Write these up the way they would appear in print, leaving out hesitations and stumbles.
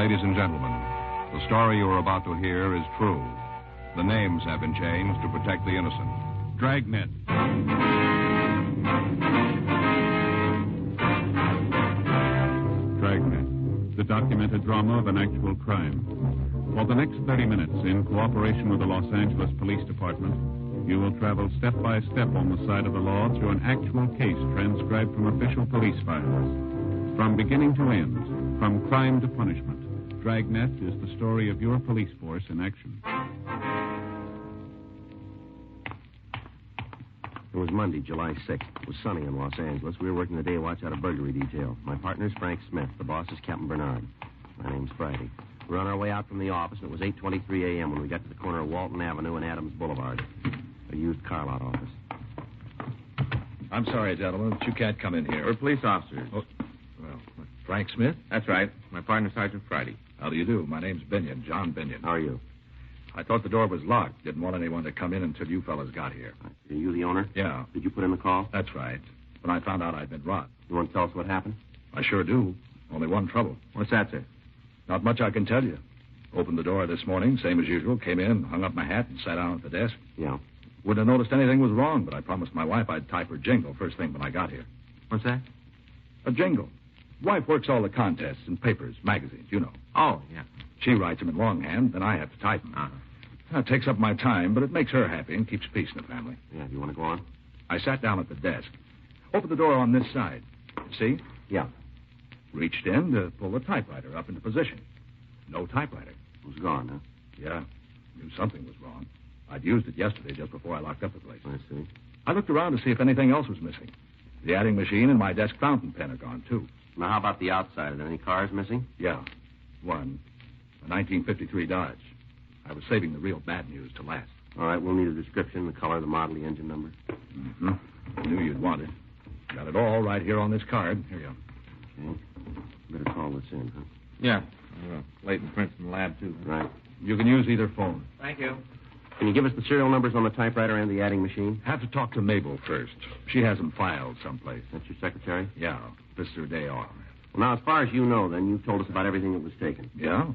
Ladies and gentlemen, the story you are about to hear is true. The names have been changed to protect the innocent. Dragnet. Dragnet, the documented drama of an actual crime. For the next 30 minutes, in cooperation with the Los Angeles Police Department, you will travel step by step on the side of the law through an actual case transcribed from official police files. From beginning to end, from crime to punishment, Dragnet is the story of your police force in action. It was Monday, July 6th. It was sunny in Los Angeles. We were working the day watch out of burglary detail. My partner's Frank Smith. The boss is Captain Bernard. My name's Friday. We were on our way out from the office, and it was 8:23 a.m. when we got to the corner of Walton Avenue and Adams Boulevard. A used car lot office. I'm sorry, gentlemen, but you can't come in here. We're police officers. Oh, well, Frank Smith? That's right. My partner, Sergeant Friday. How do you do? My name's Binion, John Binion. How are you? I thought the door was locked. Didn't want anyone to come in until you fellas got here. Are you the owner? Yeah. Did you put in the call? That's right. When I found out I'd been robbed. You want to tell us what happened? I sure do. Only one trouble. What's that, sir? Not much I can tell you. Opened the door this morning, same as usual. Came in, hung up my hat, and sat down at the desk. Yeah. Wouldn't have noticed anything was wrong, but I promised my wife I'd type her jingle first thing when I got here. What's that? A jingle. Wife works all the contests and papers, magazines, you know. Oh, yeah. She writes them in longhand, then I have to type them. Uh-huh. It takes up my time, but it makes her happy and keeps peace in the family. Yeah, do you want to go on? I sat down at the desk. Opened the door on this side. See? Yeah. Reached in to pull the typewriter up into position. No typewriter. It was gone, huh? Yeah. Knew something was wrong. I'd used it yesterday just before I locked up the place. I see. I looked around to see if anything else was missing. The adding machine and my desk fountain pen are gone, too. Now, how about the outside? Are there any cars missing? Yeah. One. A 1953 Dodge. I was saving the real bad news to last. All right, we'll need a description, the color, the model, the engine number. Mm-hmm. I knew you'd want it. Got it all right here on this card. Here you are. Okay. Better call this in, huh? Yeah. Leighton Prince in the lab, too. Right. You can use either phone. Thank you. Can you give us the serial numbers on the typewriter and the adding machine? Have to talk to Mabel first. She has them filed someplace. That's your secretary? Yeah. This is her day off. Well, now, as far as you know, then, you've told us about everything that was taken. Yeah?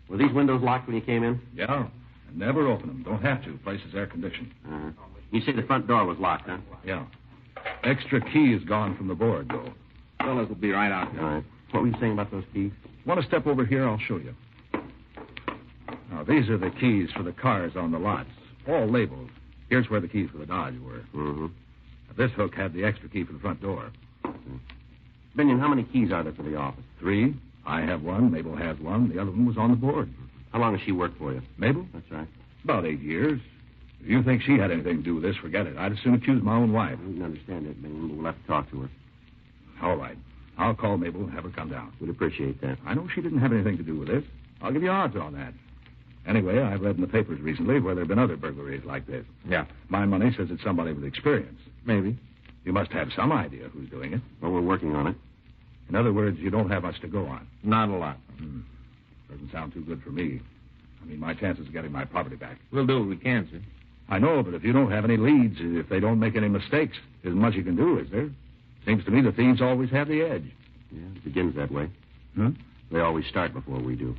Were these windows locked when you came in? Yeah. And never open them. Don't have to. Place is air conditioned. Uh-huh. You say the front door was locked, huh? Yeah. Extra key is gone from the board, though. Fellas will be right out there. All right. What were you saying about those keys? Want to step over here? I'll show you. Now, these are the keys for the cars on the lots. All labeled. Here's where the keys for the Dodge were. Mm-hmm. Now, this hook had the extra key for the front door. Binion, how many keys are there for the office? 3. I have one. Mabel has one. The other one was on the board. How long has she worked for you? Mabel? That's right. About 8 years. If you think she had anything to do with this, forget it. I'd as soon accuse my own wife. We can understand it, Binion, but we'll have to talk to her. All right. I'll call Mabel and have her come down. We'd appreciate that. I know she didn't have anything to do with this. I'll give you odds on that. Anyway, I've read in the papers recently where there have been other burglaries like this. Yeah. My money says it's somebody with experience. Maybe. You must have some idea who's doing it. Well, we're working on it. In other words, you don't have much to go on. Not a lot. Doesn't sound too good for me. I mean, my chances of getting my property back. We'll do what we can, sir. I know, but if you don't have any leads, if they don't make any mistakes, there isn't much you can do, is there? Seems to me the thieves always have the edge. Yeah, it begins that way. Huh? They always start before we do.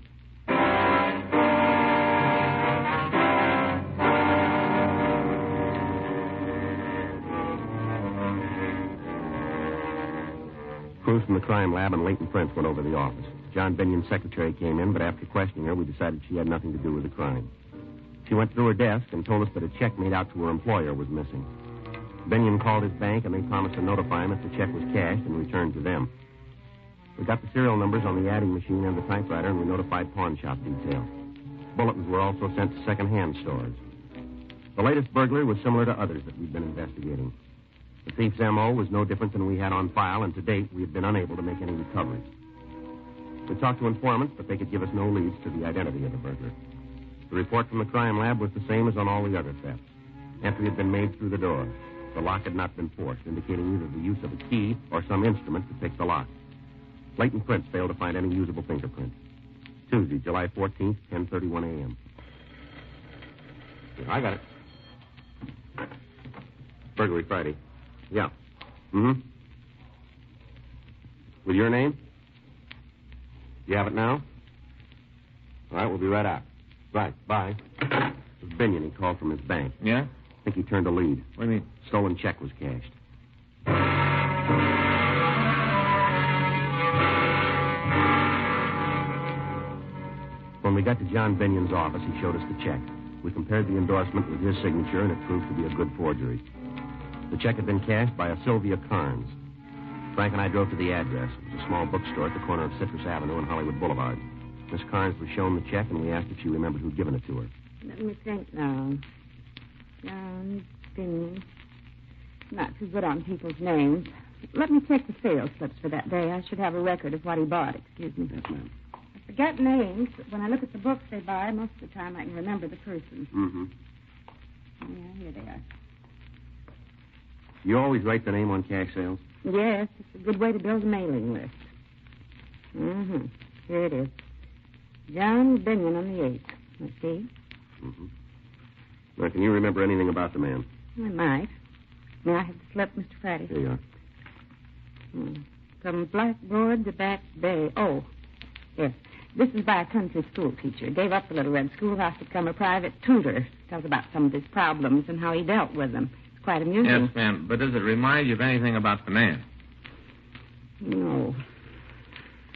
Crews from the crime lab and Leighton Prince went over to the office. John Binion's secretary came in, but after questioning her, we decided she had nothing to do with the crime. She went through her desk and told us that a check made out to her employer was missing. Binion called his bank, and they promised to notify him if the check was cashed and returned to them. We got the serial numbers on the adding machine and the typewriter, and we notified pawn shop detail. Bulletins were also sent to second-hand stores. The latest burglary was similar to others that we've been investigating. The thief's M.O. was no different than we had on file, and to date, we have been unable to make any recoveries. We talked to informants, but they could give us no leads to the identity of the burglar. The report from the crime lab was the same as on all the other thefts. Entry had been made through the door. The lock had not been forced, indicating either the use of a key or some instrument to pick the lock. Leighton Prince failed to find any usable fingerprints. Tuesday, July 14th, 10:31 a.m. Yeah, I got it. Burglary Friday. Yeah. Mm-hmm. With your name? You have it now? All right, we'll be right out. Right, bye. It was Binion. He called from his bank. Yeah? I think he turned a lead. What do you mean? Stolen check was cashed. When we got to John Binion's office, he showed us the check. We compared the endorsement with his signature, and it proved to be a good forgery. The check had been cashed by a Sylvia Carnes. Frank and I drove to the address. It was a small bookstore at the corner of Citrus Avenue and Hollywood Boulevard. Miss Carnes was shown the check, and we asked if she remembered who'd given it to her. Let me think now. John Binion. Not too good on people's names. Let me check the sales slips for that day. I should have a record of what he bought. Excuse me. Yes, ma'am. I forget names, but when I look at the books they buy, most of the time I can remember the person. Mm-hmm. Yeah, here they are. You always write the name on cash sales? Yes, it's a good way to build a mailing list. Mm-hmm. Here it is. John Binion on the 8th. Let's see. Mm-hmm. Now, can you remember anything about the man? I might. May I have the slip, Mr. Friday? Here you are. From Blackboard to Back Bay. Oh, yes. This is by a country school teacher. Gave up the little red schoolhouse to become a private tutor. Tells about some of his problems and how he dealt with them. It's quite amusing. Yes, ma'am. But does it remind you of anything about the man? No.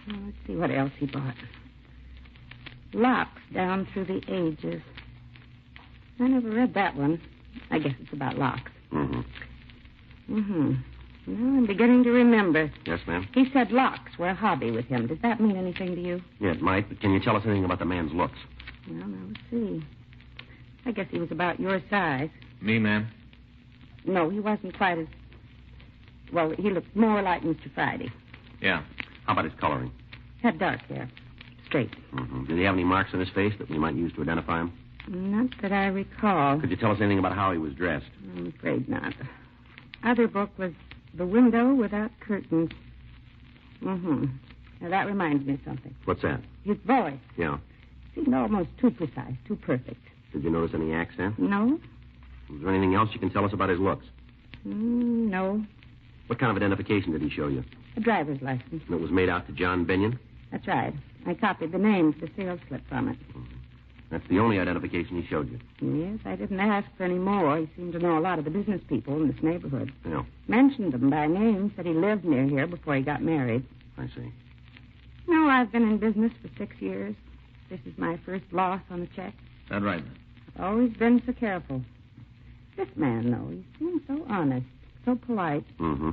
Well, let's see what else he bought. Locks down through the ages. I never read that one. I guess it's about locks. Mm-hmm. Mm-hmm. Well, I'm beginning to remember. Yes, ma'am? He said locks were a hobby with him. Does that mean anything to you? Yeah, it might, but can you tell us anything about the man's looks? Well, now, let's see. I guess he was about your size. Me, ma'am? No, he wasn't quite as... Well, he looked more like Mr. Friday. Yeah. How about his coloring? Had dark hair. Straight. Mm-hmm. Did he have any marks on his face that we might use to identify him? Not that I recall. Could you tell us anything about how he was dressed? I'm afraid not. Other book was The Window Without Curtains. Mm-hmm. Now, that reminds me of something. What's that? His voice Yeah. seemed almost too precise, too perfect. Did you notice any accent? No? Was there anything else you can tell us about his looks? No. What kind of identification did he show you? A driver's license. And it was made out to John Binion? That's right. I copied the name for the sales slip from it. That's the only identification he showed you. Yes, I didn't ask for any more. He seemed to know a lot of the business people in this neighborhood. Yeah, Mentioned them by name, said he lived near here before he got married. I see. No, I've been in business for 6 years. This is my first loss on a check. Is that right, ma'am? I've always been so careful. This man, though, he seems so honest, so polite. Mm-hmm.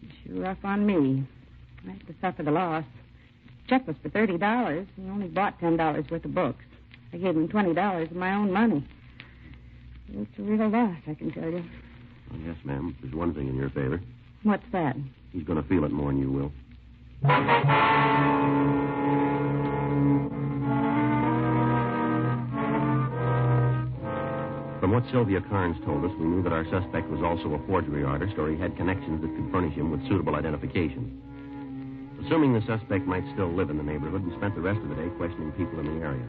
He's sure rough on me. I had to suffer the loss. Check was for $30. He only bought $10 worth of books. I gave him $20 of my own money. It's a real loss, I can tell you. Well, yes, ma'am. There's one thing in your favor. What's that? He's going to feel it more than you will. From what Sylvia Carnes told us, we knew that our suspect was also a forgery artist, or he had connections that could furnish him with suitable identification. Assuming the suspect might still live in the neighborhood, we spent the rest of the day questioning people in the area.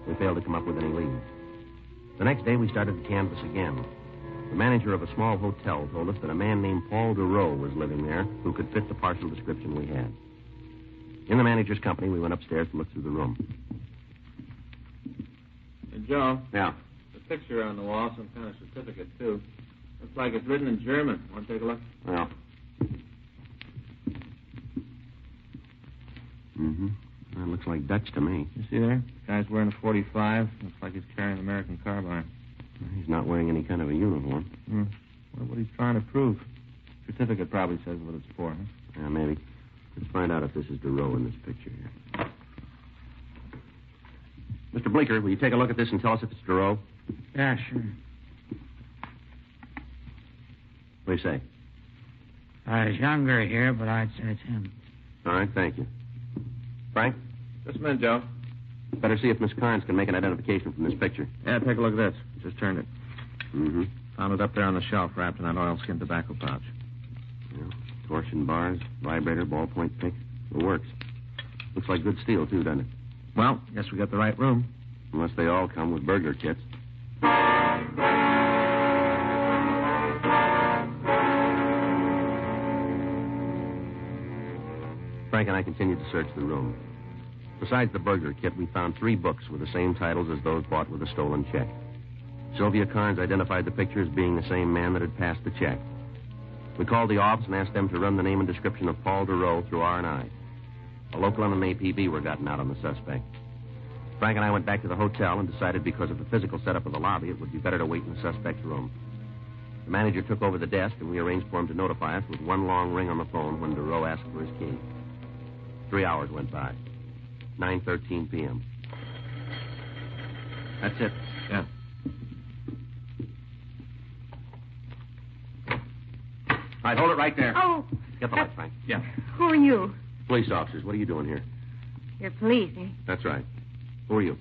We failed to come up with any leads. The next day, we started to canvass again. The manager of a small hotel told us that a man named Paul DeRoe was living there who could fit the partial description we had. In the manager's company, we went upstairs to look through the room. Hey, Joe, Yeah. the picture on the wall, some kind of certificate, too. Looks like it's written in German. Want to take a look? Well. Mm-hmm. That looks like Dutch to me. You see there? Guy's wearing a 45. Looks like he's carrying an American carbine. He's not wearing any kind of a uniform. Wonder what he's trying to prove. Certificate probably says what it's for, huh? Yeah, maybe. Let's find out if this is DeRoe in this picture here. Mr. Blinker, will you take a look at this and tell us if it's DeRoe? Yeah, sure. What do you say? He's younger here, but I'd say it's him. All right, thank you. Frank, Just a minute, Joe. better see if Miss Carnes can make an identification from this picture. Yeah, take a look at this. Just turned it. Mm-hmm. Found it up there on the shelf, wrapped in that oilskin tobacco pouch. Yeah. Torsion bars, vibrator, ballpoint pick. It works. Looks like good steel, too, doesn't it? Well, guess we got the right room. Unless they all come with burglar kits. Frank and I continued to search the room. Besides the burglar kit, we found 3 books with the same titles as those bought with a stolen check. Sylvia Carnes identified the picture as being the same man that had passed the check. We called the office and asked them to run the name and description of Paul DeRoe through R&I. A local and an APB were gotten out on the suspect. Frank and I went back to the hotel and decided because of the physical setup of the lobby, it would be better to wait in the suspect's room. The manager took over the desk, and we arranged for him to notify us with one long ring on the phone when DeRoe asked for his key. 3 hours went by. 9:13 p.m. That's it. Yeah. All right, hold it right there. Oh. Get the light, Frank. Yeah. Who are you? Police officers, what are you doing here? You're police, eh? That's right. Who are you?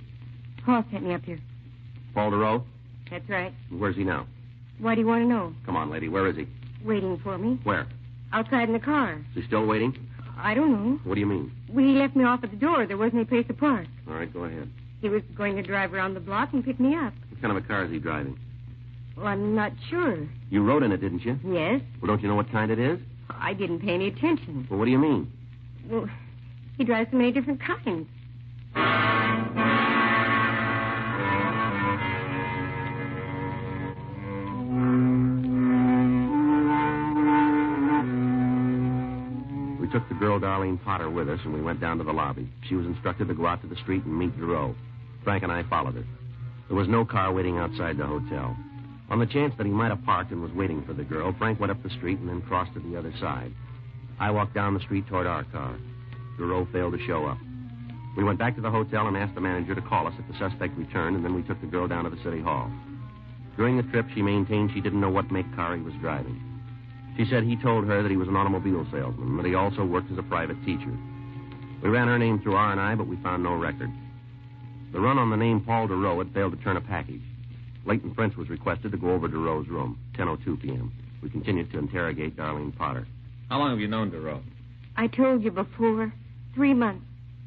Paul sent me up here. Paul DeRoe? That's right. Where's he now? Why do you want to know? Come on, lady. Where is he? Waiting for me. Where? Outside in the car. Is he still waiting? I don't know. What do you mean? Well, he left me off at the door. There wasn't any place to park. All right, go ahead. He was going to drive around the block and pick me up. What kind of a car is he driving? Well, I'm not sure. You rode in it, didn't you? Yes? Well, don't you know what kind it is? I didn't pay any attention. Well, what do you mean? Well, he drives so many different kinds. We took the girl, Darlene Potter, with us, and we went down to the lobby. She was instructed to go out to the street and meet DeRoe. Frank and I followed her. There was no car waiting outside the hotel. On the chance that he might have parked and was waiting for the girl, Frank went up the street and then crossed to the other side. I walked down the street toward our car. DeRoe failed to show up. We went back to the hotel and asked the manager to call us if the suspect returned, and then we took the girl down to the city hall. During the trip, she maintained she didn't know what make car he was driving. She said he told her that he was an automobile salesman, but he also worked as a private teacher. We ran her name through R&I, but we found no record. The run on the name Paul DeRoe had failed to turn a package. Leighton French was requested to go over DeRoe's room, 10:02 p.m. We continued to interrogate Darlene Potter. How long have you known DeRoe? I told you before. 3 months.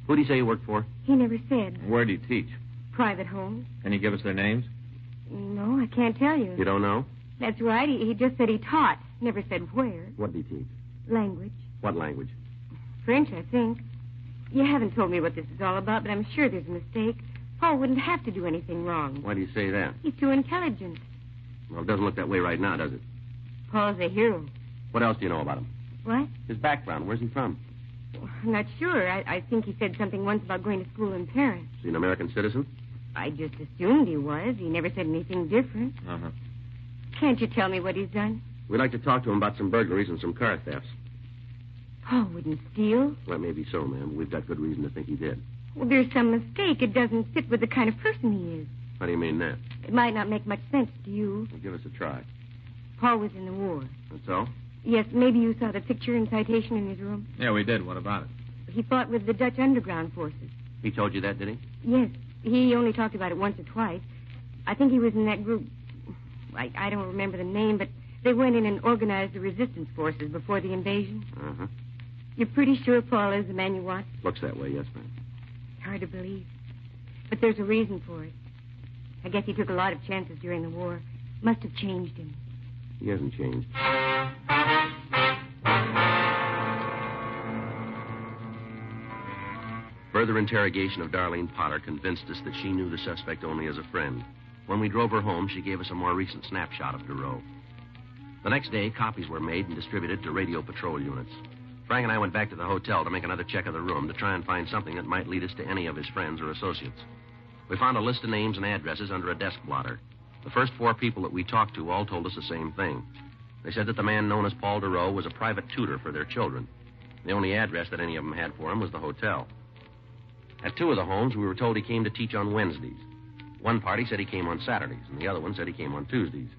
Who did he say he worked for? He never said. Where do you teach? Private home. Can you give us their names? No, I can't tell you. You don't know? That's right. He just said he taught. Never said where. What did he teach? Language. What language? French, I think. You haven't told me what this is all about, but I'm sure there's a mistake. Paul wouldn't have to do anything wrong. Why do you say that? He's too intelligent. Well, it doesn't look that way right now, does it? Paul's a hero. What else do you know about him? What? His background. Where's he from? I'm not sure. I think he said something once about going to school in Paris. Is he an American citizen? I just assumed he was. He never said anything different. Uh-huh. Can't you tell me what he's done? We'd like to talk to him about some burglaries and some car thefts. Paul wouldn't steal. Well, maybe so, ma'am. But we've got good reason to think he did. Well, there's some mistake. It doesn't fit with the kind of person he is. How do you mean that? It might not make much sense to you. Well, give us a try. Paul was in the war. That's all? Yes, maybe you saw the picture and citation in his room. Yeah, we did. What about it? He fought with the Dutch underground forces. He told you that, did he? Yes. He only talked about it once or twice. I think he was in that group. I don't remember the name, but they went in and organized the resistance forces before the invasion. Uh-huh. You're pretty sure Paul is the man you want? Looks that way, yes, ma'am. Hard to believe. But there's a reason for it. I guess he took a lot of chances during the war. Must have changed him. He hasn't changed. Further interrogation of Darlene Potter convinced us that she knew the suspect only as a friend. When we drove her home, she gave us a more recent snapshot of DeRoe. The next day, copies were made and distributed to radio patrol units. Frank and I went back to the hotel to make another check of the room to try and find something that might lead us to any of his friends or associates. We found a list of names and addresses under a desk blotter. The first 4 people that we talked to all told us the same thing. They said that the man known as Paul DeRoe was a private tutor for their children. The only address that any of them had for him was the hotel. At 2 of the homes, we were told he came to teach on Wednesdays. One party said he came on Saturdays, and the other one said he came on Tuesdays.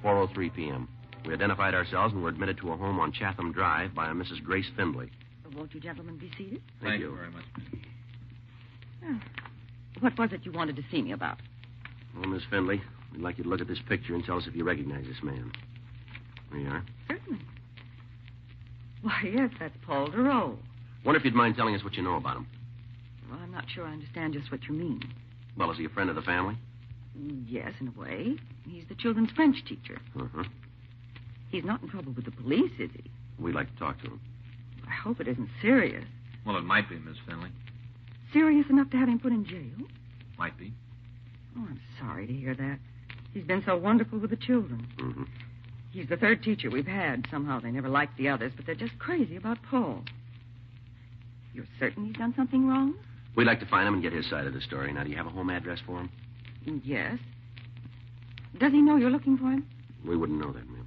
4:03 p.m. We identified ourselves and were admitted to a home on Chatham Drive by a Mrs. Grace Findlay. Won't you gentlemen be seated? Thank you very much. Oh. What was it you wanted to see me about? Well, Miss Findlay, we'd like you to look at this picture and tell us if you recognize this man. There you are. Certainly. Why, yes, that's Paul DeRoe. Wonder if you'd mind telling us what you know about him. Well, I'm not sure I understand just what you mean. Well, is he a friend of the family? Yes, in a way. He's the children's French teacher. Uh-huh. He's not in trouble with the police, is he? We'd like to talk to him. I hope it isn't serious. Well, it might be, Miss Finley. serious enough to have him put in jail? Might be. Oh, I'm sorry to hear that. He's been so wonderful with the children. Mm-hmm. He's the third teacher we've had. Somehow they never liked the others, but they're just crazy about Paul. You're certain he's done something wrong? We'd like to find him and get his side of the story. Now, do you have a home address for him? Yes. Does he know you're looking for him? We wouldn't know that, ma'am.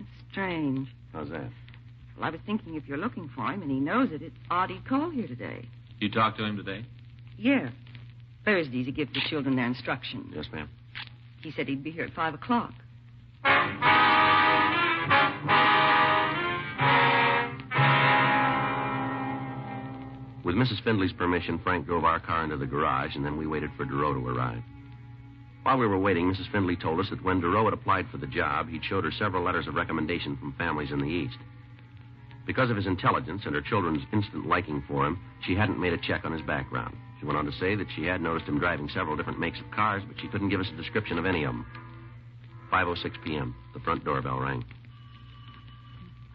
It's strange. How's that? Well, I was thinking if you're looking for him and he knows it, it's odd he'd call here today. You talked to him today? Yeah. Thursdays he gives the children their instructions. Yes, ma'am. He said he'd be here at 5 o'clock. With Mrs. Findley's permission, Frank drove our car into the garage, and then we waited for Duro to arrive. While we were waiting, Mrs. Findley told us that when Duro had applied for the job, he'd showed her several letters of recommendation from families in the East. Because of his intelligence and her children's instant liking for him, she hadn't made a check on his background. She went on to say that she had noticed him driving several different makes of cars, but she couldn't give us a description of any of them. 5:06 p.m. The front doorbell rang.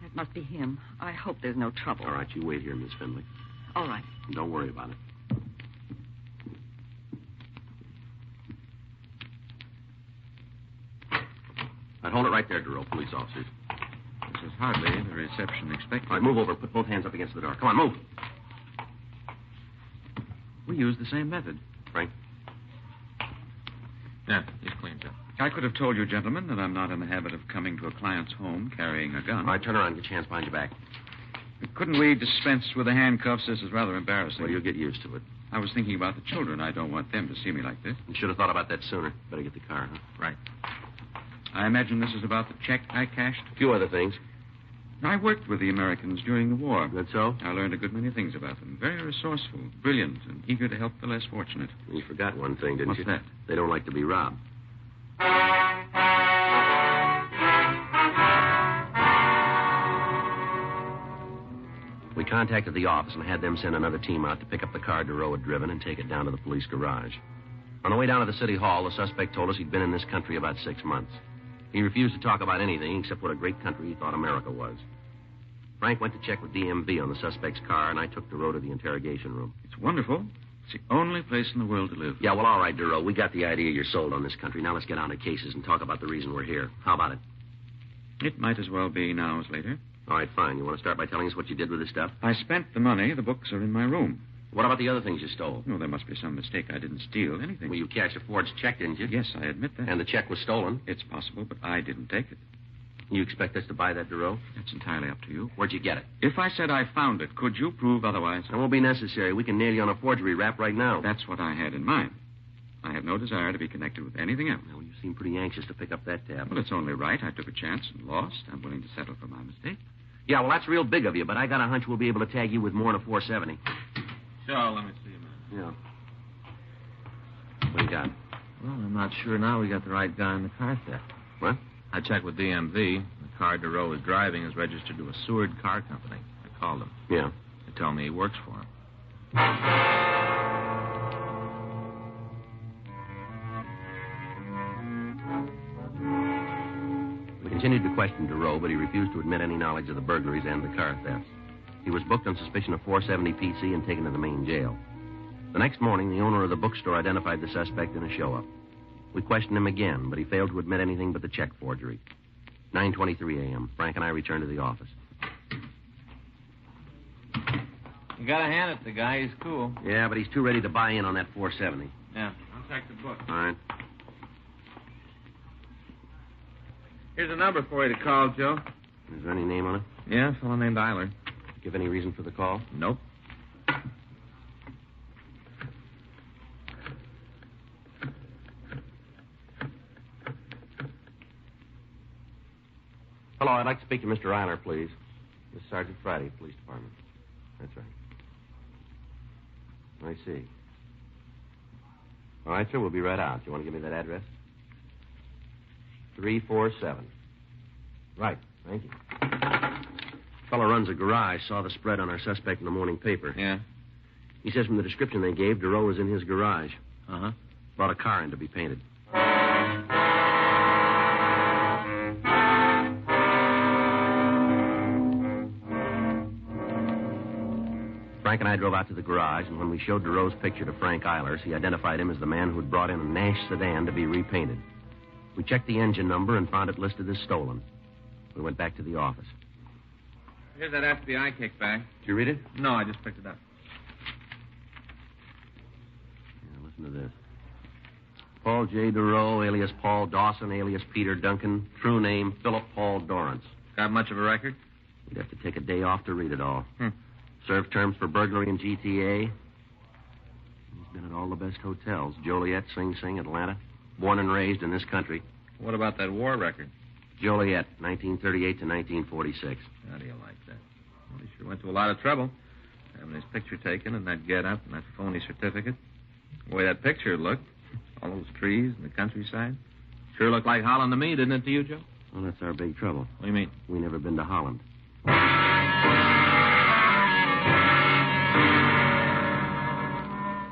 That must be him. I hope there's no trouble. All right, you wait here, Miss Findley. All right. Don't worry about it. I'd hold it right there, Duro, police officers. This is hardly the reception expected. All right, move over. Put both hands up against the door. Come on, move. We use the same method. Frank? Yeah, he's clean, sir. I could have told you, gentlemen, that I'm not in the habit of coming to a client's home carrying a gun. All right, turn around. Get your hands behind your back. Couldn't we dispense with the handcuffs? This is rather embarrassing. Well, you'll get used to it. I was thinking about the children. I don't want them to see me like this. You should have thought about that sooner. Better get the car, huh? Right. I imagine this is about the check I cashed. A few other things. I worked with the Americans during the war. That so? I learned a good many things about them. Very resourceful, brilliant, and eager to help the less fortunate. You forgot one thing, didn't What's you? that? They don't like to be robbed. We contacted the office and had them send another team out to pick up the car Duro had driven and take it down to the police garage. On the way down to the city hall, the suspect told us he'd been in this country about 6 months. He refused to talk about anything except what a great country he thought America was. Frank went to check with DMV on the suspect's car, and I took Duro to the interrogation room. It's wonderful. It's the only place in the world to live. Yeah, well, all right, Duro. We got the idea you're sold on this country. Now let's get on to cases and talk about the reason we're here. How about it? It might as well be now as later. All right, fine. You want to start by telling us what you did with this stuff? I spent the money. The books are in my room. What about the other things you stole? No, there must be some mistake. I didn't steal anything. Well, you cashed a forged check, didn't you? Yes, I admit that. And the check was stolen. It's possible, but I didn't take it. You expect us to buy that, Duro? That's entirely up to you. Where'd you get it? If I said I found it, could you prove otherwise? It won't be necessary. We can nail you on a forgery rap right now. That's what I had in mind. I have no desire to be connected with anything else. Well, you seem pretty anxious to pick up that tab. Well, it's only right. I took a chance and lost. I'm willing to settle for my mistake. Yeah, well, that's real big of you, but I got a hunch we'll be able to tag you with more than a 470. Sure, let me see, man. Yeah. What do you got? Well, I'm not sure now we got the right guy in the car theft. What? I checked with DMV. The car Duro is driving is registered to a Seward Car Company. I called him. Yeah. They tell me he works for him. We continued to question Duro, but he refused to admit any knowledge of the burglaries and the car thefts. He was booked on suspicion of 470 PC and taken to the main jail. The next morning, the owner of the bookstore identified the suspect in a show-up. We questioned him again, but he failed to admit anything but the check forgery. 9:23 a.m. Frank and I returned to the office. You gotta hand it to the guy. He's cool. Yeah, but he's too ready to buy in on that 470. Yeah, I'll check the book. All right. Here's a number for you to call, Joe. Is there any name on it? Yeah, a fellow named Eiler. Give any reason for the call? Nope. Hello, I'd like to speak to Mr. Eiler, please. This is Sergeant Friday, Police Department. That's right. I see. All right, sir, we'll be right out. You want to give me that address? 347. Right, thank you. Fellow runs a garage, saw the spread on our suspect in the morning paper. Yeah? He says from the description they gave, Duro was in his garage. Uh-huh. Brought a car in to be painted. Frank and I drove out to the garage, and when we showed DeRoe's picture to Frank Eilers, he identified him as the man who'd brought in a Nash sedan to be repainted. We checked the engine number and found it listed as stolen. We went back to the office. Here's that FBI kickback. Did you read it? No, I just picked it up. Yeah, listen to this. Paul J. DeRoe, alias Paul Dawson, alias Peter Duncan. True name, Philip Paul Dorrance. Got much of a record? We'd have to take a day off to read it all. Served terms for burglary in GTA. He's been at all the best hotels. Joliet, Sing Sing, Atlanta. Born and raised in this country. What about that war record? Joliet, 1938 to 1946. How do you like that? Well, he sure went to a lot of trouble. Having his picture taken and that get-up and that phony certificate. The way that picture looked, all those trees and the countryside. Sure looked like Holland to me, didn't it to you, Joe? Well, that's our big trouble. What do you mean? We never been to Holland.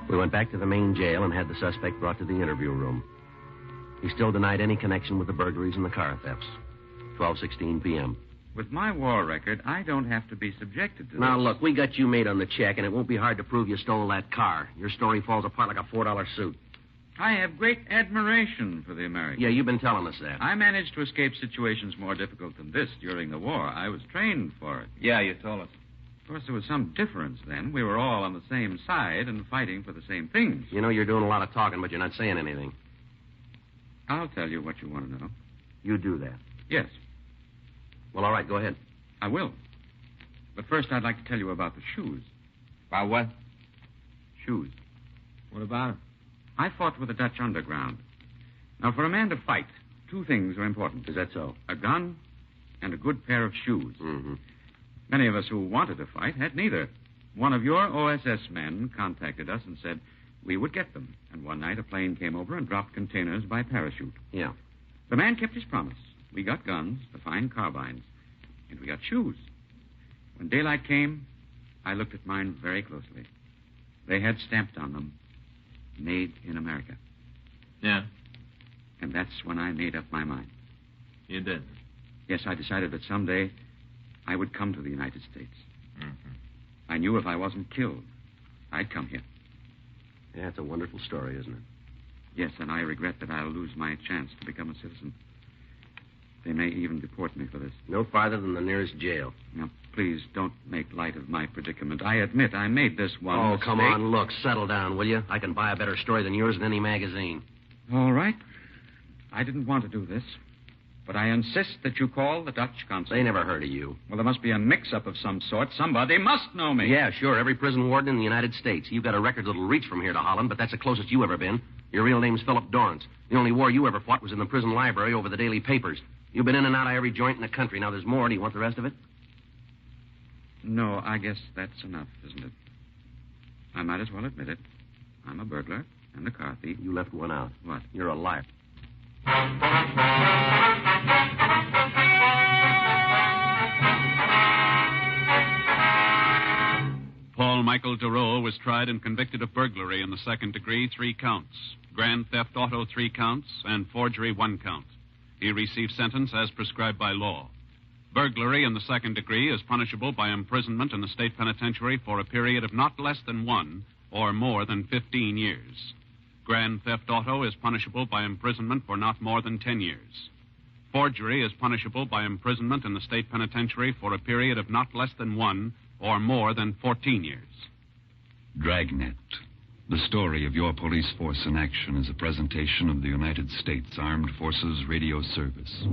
We went back to the main jail and had the suspect brought to the interview room. He still denied any connection with the burglaries and the car thefts. 12:16 p.m. With my war record, I don't have to be subjected to Now, this. look, we got you made on the check, and it won't be hard to prove you stole that car. Your story falls apart like a $4 suit. I have great admiration for the Americans. Yeah, you've been telling us that. I managed to escape situations more difficult than this during the war. I was trained for it. Yeah, you told us. Of course, there was some difference then. We were all on the same side and fighting for the same things. You know you're doing a lot of talking, but you're not saying anything. I'll tell you what you want to know. You do that. Yes, Well, all right, go ahead. I will. But first, I'd like to tell you about the shoes. About what? Shoes. What about it? I fought with the Dutch underground. Now, for a man to fight, two things are important. Is that so? A gun and a good pair of shoes. Mm-hmm. Many of us who wanted to fight had neither. One of your OSS men contacted us and said we would get them. And one night a plane came over and dropped containers by parachute. Yeah. The man kept his promise. We got guns, the fine carbines, and we got shoes. When daylight came, I looked at mine very closely. They had stamped on them, made in America. Yeah, And that's when I made up my mind. you did. Yes, I decided that someday I would come to the United States. Mm-hmm. I knew if I wasn't killed, I'd come here. Yeah, it's a wonderful story, isn't it? Yes, and I regret that I'll lose my chance to become a citizen. They may even deport me for this. No farther than the nearest jail. Now, please don't make light of my predicament. I admit I made this one Oh, mistake. come on, look, settle down, will you? I can buy a better story than yours in any magazine. All right. I didn't want to do this, but I insist that you call the Dutch consul. They never heard of you. Well, there must be a mix-up of some sort. Somebody must know me. Yeah, sure, every prison warden in the United States. You've got a record that'll reach from here to Holland, but that's the closest you ever been. Your real name's Philip Dorrance. The only war you ever fought was in the prison library over the daily papers. You've been in and out of every joint in the country. Now, there's more. Do you want the rest of it? No, I guess that's enough, isn't it? I might as well admit it. I'm a burglar and a car thief. You left one out. What? You're a liar. Paul Michael DeRoe was tried and convicted of burglary in the second degree, 3 counts. Grand theft auto, 3 counts, and forgery, 1 count. He received sentence as prescribed by law. Burglary in the second degree is punishable by imprisonment in the state penitentiary for a period of not less than 1 or more than 15 years. Grand theft auto is punishable by imprisonment for not more than 10 years. Forgery is punishable by imprisonment in the state penitentiary for a period of not less than 1 or more than 14 years. Dragnet. The story of your police force in action is a presentation of the United States Armed Forces Radio Service.